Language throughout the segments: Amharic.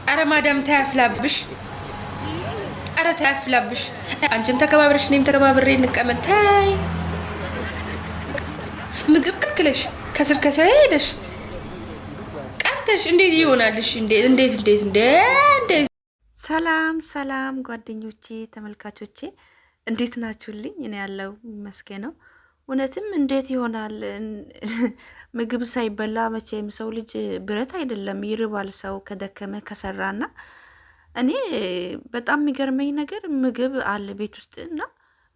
አረ ማዳም ታያፍላብሽ። አረ ታያፍላብሽ። አንቺም ተከባብረሽ እኔም ተከባብሬ እንቀመጥ። ታይ ምግብ ክልክለሽ ከስር ከስር ሄደሽ ቀጥተሽ እንዴት ይሆናልሽ? እንዴት ሰላም ሰላም ጓደኞቼ ተመልካቾቼ እንዴት ናችሁልኝ? እኔ ያለው ይመስገነው። እውነትም እንዴት ይሆናል? ምግብ ሳይበላ መቼም ሰው ልጅ ብረት አይደለም፣ ይርባል ሰው ከደከመ ከሰራና። እኔ በጣም የሚገርመኝ ነገር ምግብ አለ ቤት ውስጥ እና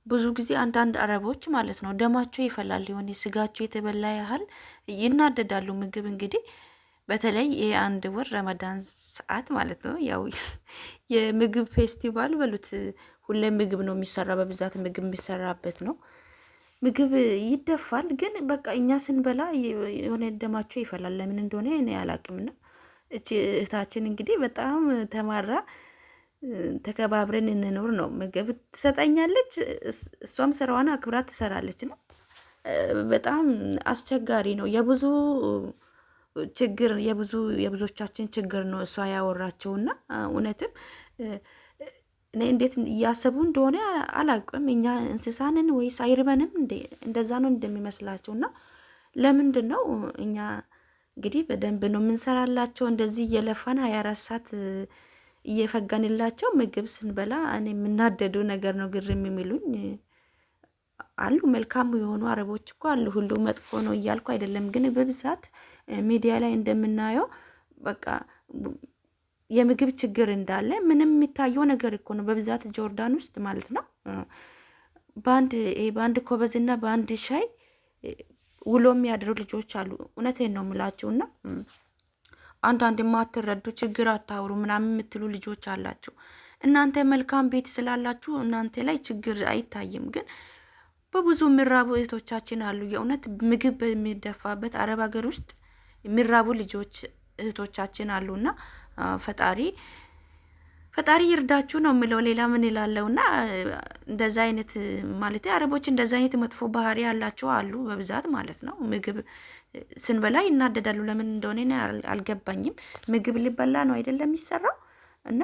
ብዙ ጊዜ አንዳንድ አረቦች ማለት ነው ደማቸው ይፈላል፣ የሆነ ስጋቸው የተበላ ያህል ይናደዳሉ። ምግብ እንግዲህ በተለይ የአንድ ወር ረመዳን ሰዓት ማለት ነው ያው የምግብ ፌስቲቫል በሉት። ሁሌም ምግብ ነው የሚሰራ፣ በብዛት ምግብ የሚሰራበት ነው። ምግብ ይደፋል፣ ግን በቃ እኛ ስንበላ የሆነ ደማቸው ይፈላል። ለምን እንደሆነ እኔ አላቅምና እቺ እህታችን እንግዲህ በጣም ተማራ ተከባብረን እንኖር ነው። ምግብ ትሰጠኛለች፣ እሷም ስራዋን አክብራ ትሰራለች ነው። በጣም አስቸጋሪ ነው። የብዙ ችግር የብዙዎቻችን ችግር ነው እሷ ያወራቸውና እውነትም እኔ እንዴት እያሰቡ እንደሆነ አላውቅም። እኛ እንስሳንን ወይስ አይርበንም? እንደዛ ነው እንደሚመስላቸው። እና ለምንድን ነው እኛ እንግዲህ በደንብ ነው የምንሰራላቸው እንደዚህ እየለፋን 24 ሰዓት እየፈጋንላቸው ምግብ ስንበላ እኔ የምናደዱ ነገር ነው ግርም የሚሉኝ አሉ። መልካሙ የሆኑ አረቦች እኮ አሉ። ሁሉ መጥፎ ነው እያልኩ አይደለም፣ ግን በብዛት ሚዲያ ላይ እንደምናየው በቃ የምግብ ችግር እንዳለ ምንም የሚታየው ነገር እኮ ነው። በብዛት ጆርዳን ውስጥ ማለት ነው በአንድ ኮበዝ እና በአንድ ሻይ ውሎ የሚያድሩ ልጆች አሉ። እውነቴን ነው የምላችሁና አንዳንድ የማትረዱ ችግር አታውሩ ምናምን የምትሉ ልጆች አላችሁ። እናንተ መልካም ቤት ስላላችሁ እናንተ ላይ ችግር አይታይም፣ ግን በብዙ የሚራቡ እህቶቻችን አሉ። የእውነት ምግብ በሚደፋበት አረብ ሀገር ውስጥ የሚራቡ ልጆች እህቶቻችን አሉና ፈጣሪ ይርዳችሁ ነው የምለው። ሌላ ምን ይላለውና እንደዛ አይነት ማለት አረቦች እንደዛ አይነት መጥፎ ባህሪ ያላቸው አሉ በብዛት ማለት ነው። ምግብ ስንበላ ይናደዳሉ። ለምን እንደሆነ አልገባኝም። ምግብ ሊበላ ነው አይደለም የሚሰራው። እና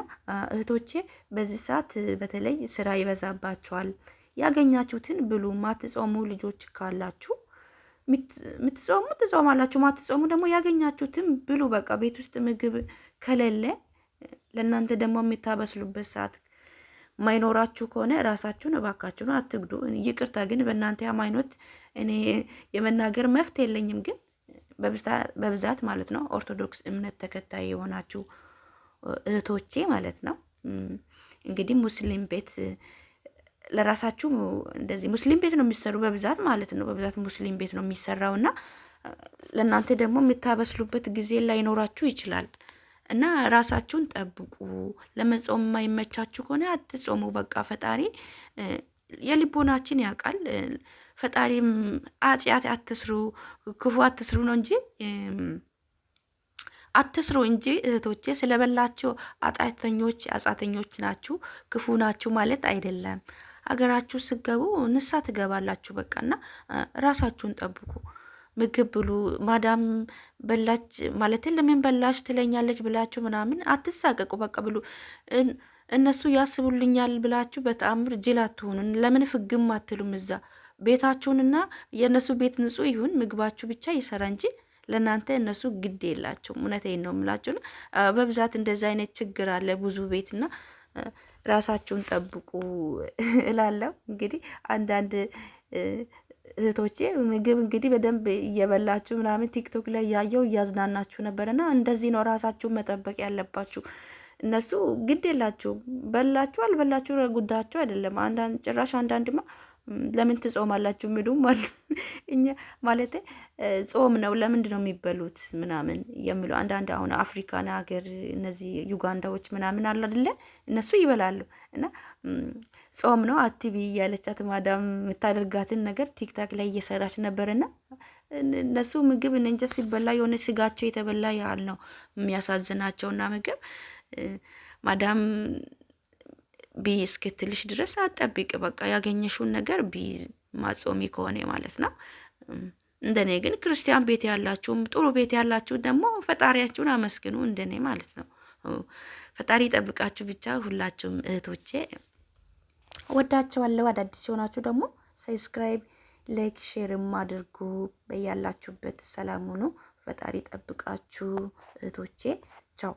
እህቶቼ በዚህ ሰዓት በተለይ ስራ ይበዛባቸዋል። ያገኛችሁትን ብሉ። ማትጾሙ ልጆች ካላችሁ ምትጾሙ ትጾማላችሁ፣ ማትጾሙ ደግሞ ያገኛችሁትን ብሉ። በቃ ቤት ውስጥ ምግብ ከሌለ ለእናንተ ደግሞ የምታበስሉበት ሰዓት ማይኖራችሁ ከሆነ ራሳችሁን እባካችሁን አትግዱ። ይቅርታ ግን በእናንተ ሃይማኖት እኔ የመናገር መፍት የለኝም፣ ግን በብዛት ማለት ነው ኦርቶዶክስ እምነት ተከታይ የሆናችሁ እህቶቼ ማለት ነው እንግዲህ ሙስሊም ቤት ለራሳችሁ እንደዚህ ሙስሊም ቤት ነው የሚሰሩ በብዛት ማለት ነው። በብዛት ሙስሊም ቤት ነው የሚሰራው እና ለእናንተ ደግሞ የምታበስሉበት ጊዜ ላይኖራችሁ ይችላል። እና ራሳችሁን ጠብቁ። ለመጾም የማይመቻችሁ ከሆነ አትጾሙ። በቃ ፈጣሪ የልቦናችን ያውቃል። ፈጣሪም ኃጢአት አትስሩ፣ ክፉ አትስሩ ነው እንጂ አትስሩ እንጂ እህቶቼ ስለበላችሁ አጻተኞች ናችሁ፣ ክፉ ናችሁ ማለት አይደለም። አገራችሁ ስገቡ ንሳ ትገባላችሁ። በቃና ራሳችሁን ጠብቁ። ምግብ ብሉ። ማዳም በላች ማለት ለምን በላች ትለኛለች ብላችሁ ምናምን አትሳቀቁ። በቃ ብሉ። እነሱ ያስቡልኛል ብላችሁ በተአምር ጅል አትሆኑ። ለምን ፍግም አትሉም? እዛ ቤታችሁንና የእነሱ ቤት ንጹህ ይሁን፣ ምግባችሁ ብቻ ይሰራ እንጂ ለእናንተ እነሱ ግድ የላቸውም። እውነቴን ነው የምላችሁና በብዛት እንደዚ አይነት ችግር አለ ብዙ ቤትና ራሳችሁን ጠብቁ እላለሁ። እንግዲህ አንዳንድ እህቶቼ ምግብ እንግዲህ በደንብ እየበላችሁ ምናምን ቲክቶክ ላይ ያየው እያዝናናችሁ ነበርና እንደዚህ ነው ራሳችሁን መጠበቅ ያለባችሁ። እነሱ ግድ የላችሁም። በላችሁ አልበላችሁ ጉዳያቸው አይደለም። ጭራሽ አንዳንድማ ለምን ትጾማላችሁ የሚሉ ማለት እኛ ማለት ጾም ነው ለምንድን ነው የሚበሉት ምናምን የሚሉ አንዳንድ አሁን አፍሪካን ሀገር እነዚህ ዩጋንዳዎች ምናምን አለ አይደለ እነሱ ይበላሉ። እና ጾም ነው አትቢ እያለቻት ማዳም የምታደርጋትን ነገር ቲክታክ ላይ እየሰራች ነበርና እነሱ ምግብ እንጃ ሲበላ የሆነ ስጋቸው የተበላ ያህል ነው የሚያሳዝናቸውና ምግብ ማዳም ቢ እስክትልሽ ድረስ አጠብቅ። በቃ ያገኘሽውን ነገር ቢ ማጾሚ ከሆነ ማለት ነው። እንደኔ ግን ክርስቲያን ቤት ያላችሁም ጥሩ ቤት ያላችሁ ደግሞ ፈጣሪያችሁን አመስግኑ እንደኔ ማለት ነው። ፈጣሪ ጠብቃችሁ ብቻ ሁላችሁም እህቶቼ ወዳቸዋለሁ። አዳዲስ ሲሆናችሁ ደግሞ ሰብስክራይብ፣ ላይክ፣ ሼርም አድርጉ። በያላችሁበት ሰላም ሁኑ። ፈጣሪ ጠብቃችሁ እህቶቼ። ቻው